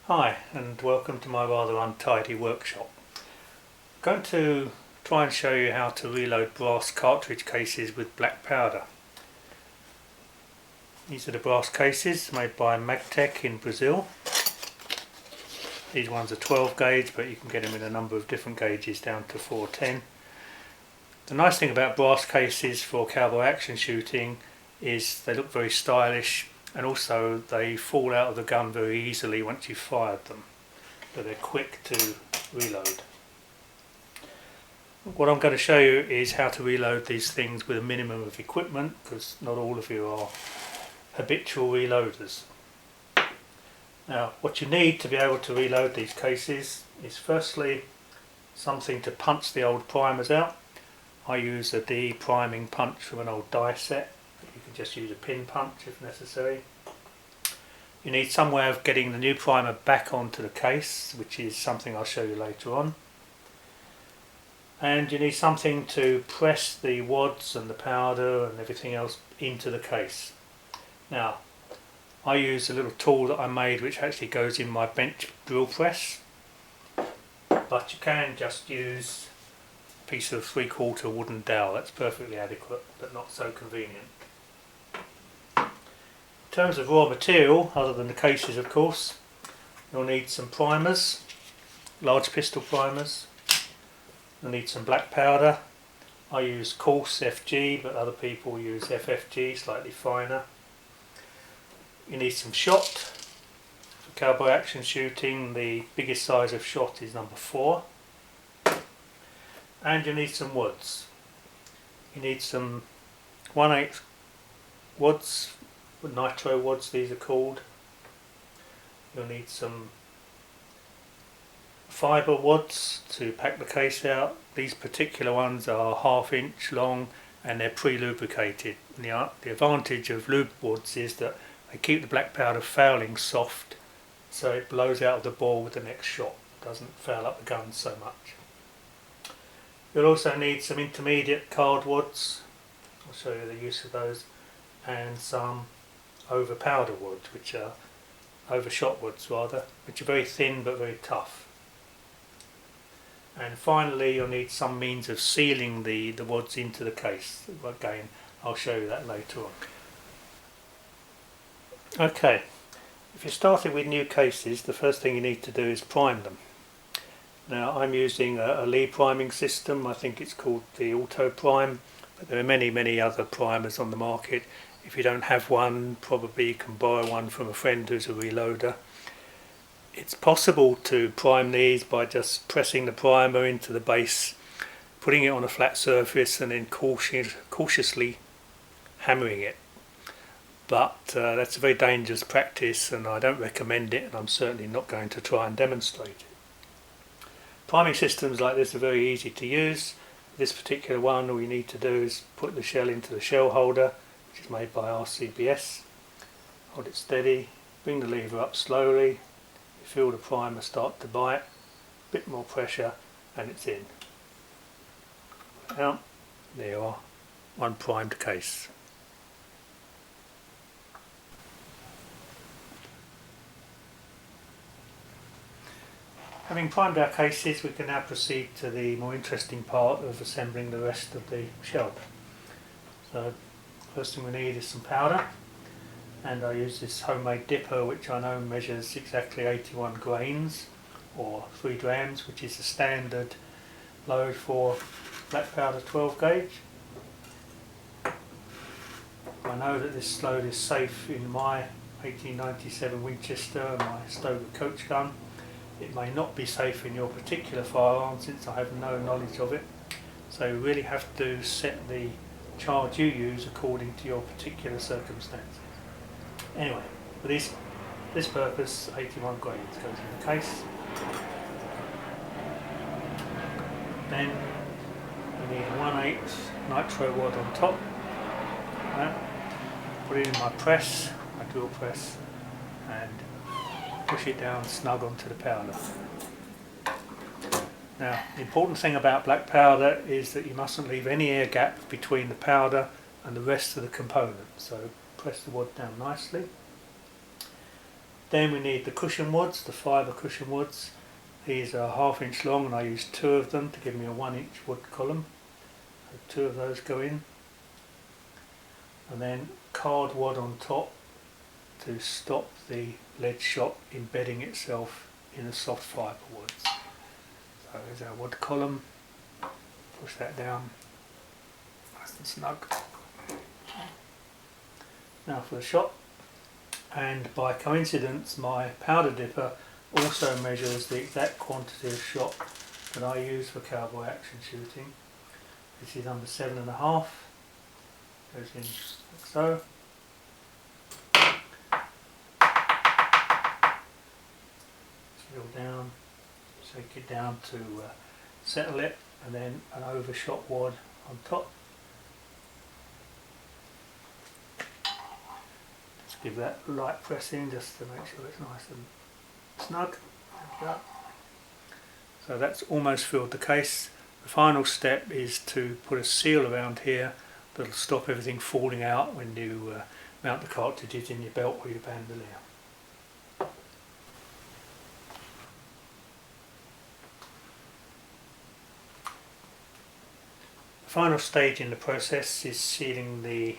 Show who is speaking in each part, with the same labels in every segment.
Speaker 1: Hi and welcome to my rather untidy workshop. I'm going to try and show you how to reload brass cartridge cases with black powder. These are the brass cases made by Magtech in Brazil. These ones are 12 gauge, but you can get them in a number of different gauges down to 410. The nice thing about brass cases for cowboy action shooting is they look very stylish, and also they fall out of the gun very easily once you've fired them, but they're quick to reload. What I'm going to show you is how to reload these things with a minimum of equipment, because not all of you are habitual reloaders. Now, what you need to be able to reload these cases is firstly something to punch the old primers out. I use a de-priming punch from an old die set. You can just use a pin punch if necessary. You need some way of getting the new primer back onto the case, which is something I'll show you later on. And you need something to press the wads and the powder and everything else into the case. Now, I use a little tool that I made which actually goes in my bench drill press, but you can just use a piece of 3/4 wooden dowel. That's perfectly adequate, but not so convenient. In terms of raw material, other than the cases of course, you'll need some primers, large pistol primers. You'll need some black powder. I use coarse FG, but other people use FFG, slightly finer. You need some shot. For cowboy action shooting, the biggest size of shot is number 4. And you need some wads. You need some 1/8 wads, nitro wads these are called. You'll need some fibre wads to pack the case out. These particular ones are 1/2 inch long and they're pre-lubricated. The advantage of lube wads is that they keep the black powder fouling soft, so it blows out of the bore with the next shot. It doesn't foul up the gun so much. You'll also need some intermediate card wads. I'll show you the use of those, and some over powder wads, which are over shot wads rather, which are very thin but very tough. And finally you'll need some means of sealing the wads into the case. Again, I'll show you that later on. Okay, if you're starting with new cases, the first thing you need to do is prime them. Now I'm using a Lee priming system. I think it's called the Auto Prime, but there are many other primers on the market. If you don't have one, probably you can borrow one from a friend who's a reloader. It's possible to prime these by just pressing the primer into the base, putting it on a flat surface and then cautiously hammering it. But that's a very dangerous practice and I don't recommend it, and I'm certainly not going to try and demonstrate it. Priming systems like this are very easy to use. This particular one, all you need to do is put the shell into the shell holder, which is made by RCBS. Hold it steady, bring the lever up slowly, you feel the primer start to bite, a bit more pressure and it's in. Now, there you are, one primed case. Having primed our cases, we can now proceed to the more interesting part of assembling the rest of the shell. So, first thing we need is some powder, and I use this homemade dipper which I know measures exactly 81 grains or 3 grams, which is the standard load for black powder 12 gauge. I know that this load is safe in my 1897 Winchester and my Stoker coach gun. It may not be safe in your particular firearm since I have no knowledge of it, so you really have to set the charge you use according to your particular circumstance. Anyway, for this purpose, 81 grains goes in the case. Then you need a 1/8 nitro wad on top. Put it in my press, my drill press, and push it down snug onto the powder. Now, the important thing about black powder is that you mustn't leave any air gap between the powder and the rest of the component. So press the wad down nicely. Then we need the cushion wads, the fibre cushion wads. These are 1/2 inch long and I use 2 of them to give me a 1 inch wood column. So 2 of those go in. And then card wad on top to stop the lead shot embedding itself in the soft fibre wads. So there's our wood column. Push that down nice and snug. Now for the shot. And by coincidence my powder dipper also measures the exact quantity of shot that I use for cowboy action shooting. This is number 7.5. Goes in like so. Drill down, shake it down to settle it, and then an overshot wad on top. Just give that light pressing just to make sure it's nice and snug. So that's almost filled the case. The final step is to put a seal around here that'll stop everything falling out when you mount the cartridges in your belt or your bandolier. The final stage in the process is sealing the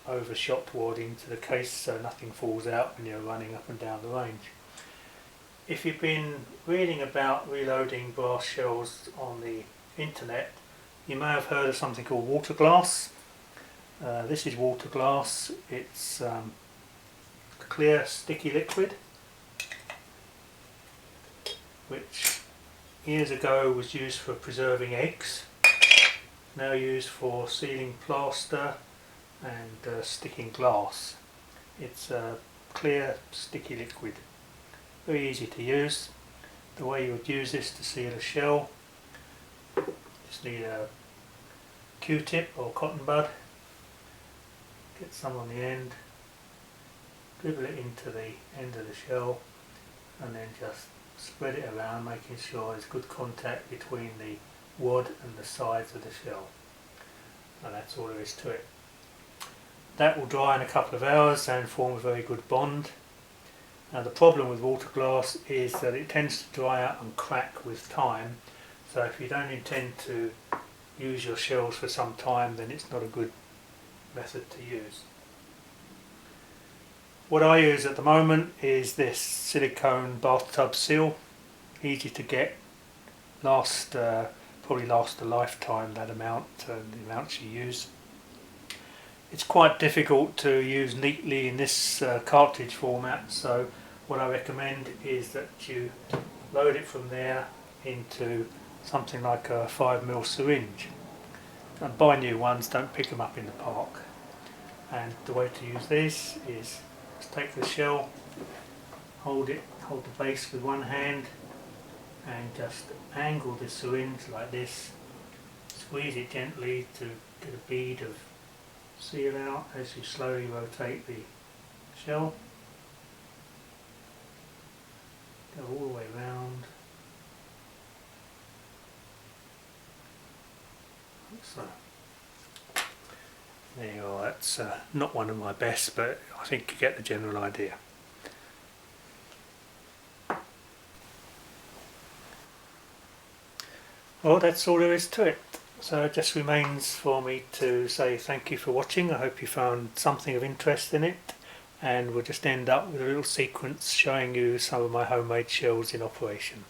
Speaker 1: overshot wad into the case so nothing falls out when you're running up and down the range. If you've been reading about reloading brass shells on the internet, you may have heard of something called water glass. This is water glass. It's clear sticky liquid which years ago was used for preserving eggs, now used for sealing plaster and sticking glass. It's a clear sticky liquid. Very easy to use. The way you would use this to seal a shell, just need a Q-tip or cotton bud, get some on the end, dribble it into the end of the shell and then just spread it around, making sure there's good contact between the wad and the sides of the shell. And that's all there is to it. That will dry in a couple of hours and form a very good bond. Now the problem with water glass is that it tends to dry out and crack with time, so if you don't intend to use your shells for some time, then it's not a good method to use. What I use at the moment is this silicone bathtub seal. Easy to get, probably last a lifetime, that amount, the amounts you use. It's quite difficult to use neatly in this cartridge format, so what I recommend is that you load it from there into something like a 5mm syringe. And buy new ones, don't pick them up in the park. And the way to use this is just take the shell, hold the base with one hand and just angle the syringe like this, squeeze it gently to get a bead of seal out as you slowly rotate the shell. Go all the way round. Like so. There you are. That's not one of my best, but I think you get the general idea. Well, that's all there is to it. So it just remains for me to say thank you for watching. I hope you found something of interest in it, and we'll just end up with a little sequence showing you some of my homemade shells in operation.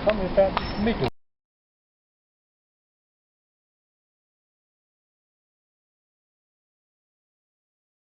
Speaker 1: Something about this middle.